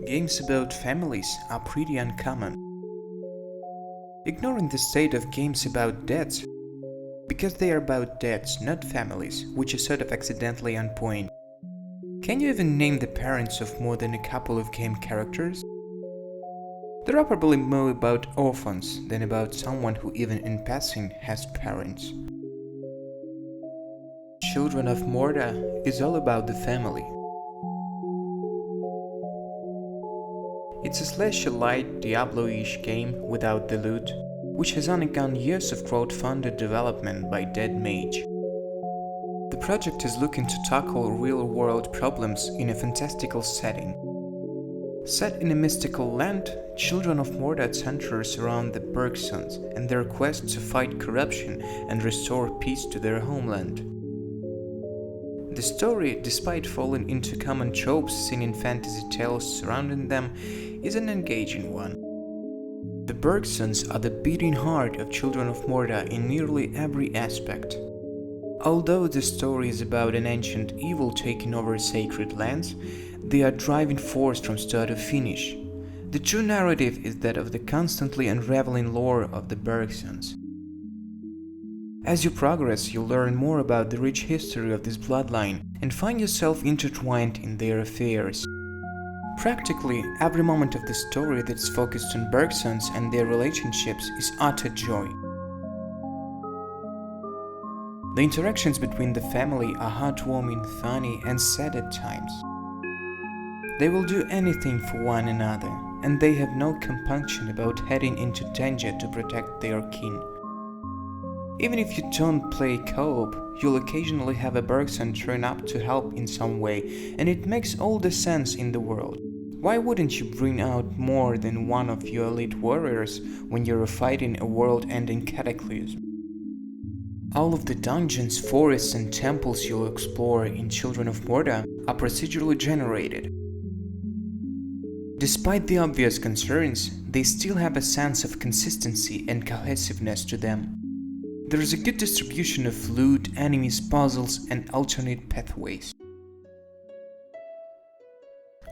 Games about families are pretty uncommon. Ignoring the state of games about dads, because they are about dads, not families, which is sort of accidentally on point. Can you even name the parents of more than a couple of game characters? There are probably more about orphans than about someone who even in passing has parents. Children of Morta is all about the family. It's a slasher-light, Diablo-ish game without the loot, which has undergone years of crowd-funded development by Dead Mage. The project is looking to tackle real-world problems in a fantastical setting. Set in a mystical land, Children of Morta centers around the Bergsons and their quest to fight corruption and restore peace to their homeland. The story, despite falling into common tropes seen in fantasy tales surrounding them, is an engaging one. The Bergsons are the beating heart of Children of Morta in nearly every aspect. Although the story is about an ancient evil taking over sacred lands, they are driving force from start to finish. The true narrative is that of the constantly unraveling lore of the Bergsons. As you progress, you learn more about the rich history of this bloodline and find yourself intertwined in their affairs. Practically every moment of the story that is focused on Bergsons and their relationships is utter joy. The interactions between the family are heartwarming, funny, and sad at times. They will do anything for one another, and they have no compunction about heading into danger to protect their kin. Even if you don't play co-op, you'll occasionally have a Bergson turn up to help in some way, and it makes all the sense in the world. Why wouldn't you bring out more than one of your elite warriors when you're fighting a world-ending cataclysm? All of the dungeons, forests, and temples you'll explore in Children of Morta are procedurally generated. Despite the obvious concerns, they still have a sense of consistency and cohesiveness to them. There is a good distribution of loot, enemies, puzzles, and alternate pathways.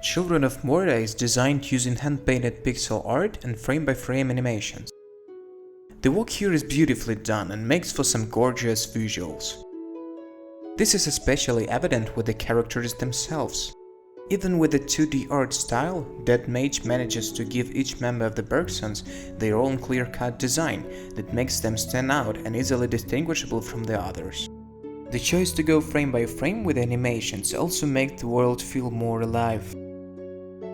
Children of Morta is designed using hand-painted pixel art and frame-by-frame animations. The work here is beautifully done and makes for some gorgeous visuals. This is especially evident with the characters themselves. Even with the 2D art style, Dead Mage manages to give each member of the Bergsons their own clear-cut design that makes them stand out and easily distinguishable from the others. The choice to go frame by frame with animations also makes the world feel more alive.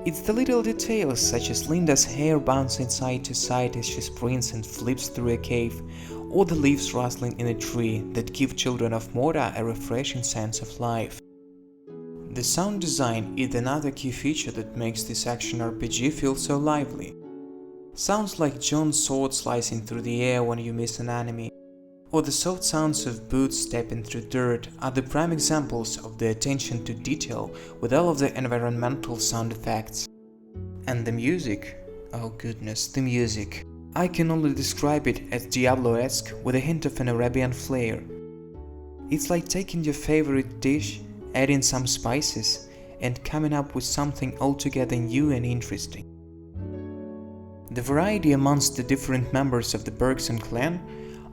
It's the little details such as Linda's hair bouncing side to side as she sprints and flips through a cave, or the leaves rustling in a tree that give Children of Morta a refreshing sense of life. The sound design is another key feature that makes this action RPG feel so lively. Sounds like John's sword slicing through the air when you miss an enemy, or the soft sounds of boots stepping through dirt are the prime examples of the attention to detail with all of the environmental sound effects. And the music, oh goodness, the music. I can only describe it as Diablo-esque with a hint of an Arabian flair. It's like taking your favorite dish, adding some spices, and coming up with something altogether new and interesting. The variety amongst the different members of the Bergson clan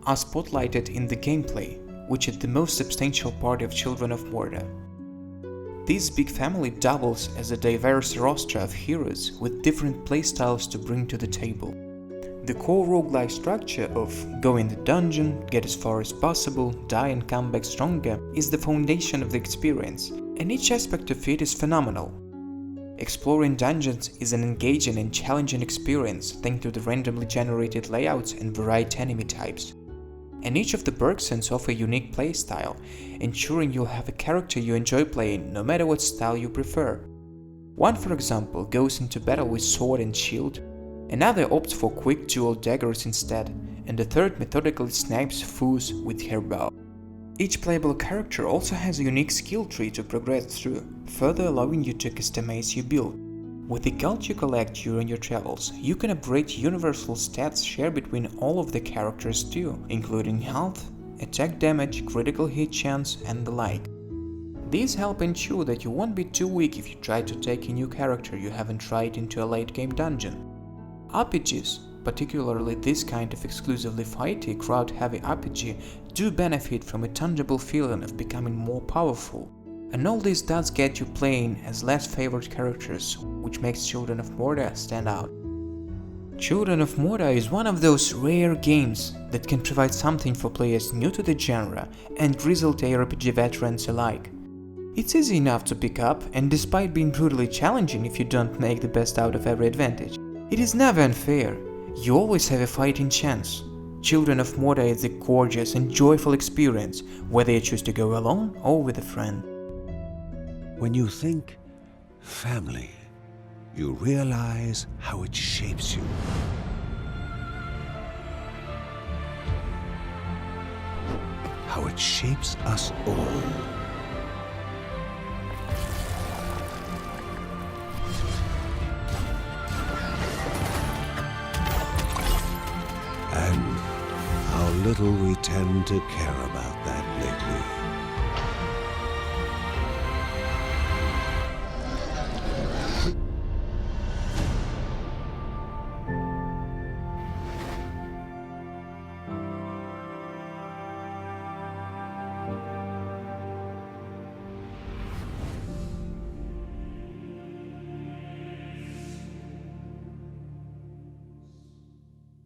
are spotlighted in the gameplay, which is the most substantial part of Children of Morta. This big family doubles as a diverse roster of heroes with different playstyles to bring to the table. The core roguelike structure of go in the dungeon, get as far as possible, die and come back stronger is the foundation of the experience, and each aspect of it is phenomenal. Exploring dungeons is an engaging and challenging experience thanks to the randomly generated layouts and varied enemy types. And each of the Bergsons offer a unique playstyle, ensuring you'll have a character you enjoy playing no matter what style you prefer. One, for example, goes into battle with sword and shield, another opts for quick dual daggers instead, and the third methodically snipes foes with her bow. Each playable character also has a unique skill tree to progress through, further allowing you to customize your build. With the gold you collect during your travels, you can upgrade universal stats shared between all of the characters too, including health, attack damage, critical hit chance, and the like. These help ensure that you won't be too weak if you try to take a new character you haven't tried into a late-game dungeon. RPGs, particularly this kind of exclusively fighty, crowd-heavy RPG, do benefit from a tangible feeling of becoming more powerful. And all this does get you playing as less favored characters, which makes Children of Morta stand out. Children of Morta is one of those rare games that can provide something for players new to the genre and grizzled ARPG veterans alike. It's easy enough to pick up, and despite being brutally challenging if you don't make the best out of every advantage, it is never unfair. You always have a fighting chance. Children of Morta is a gorgeous and joyful experience, whether you choose to go alone or with a friend. When you think family, you realize how it shapes you. How it shapes us all. And how little we tend to care about that lately.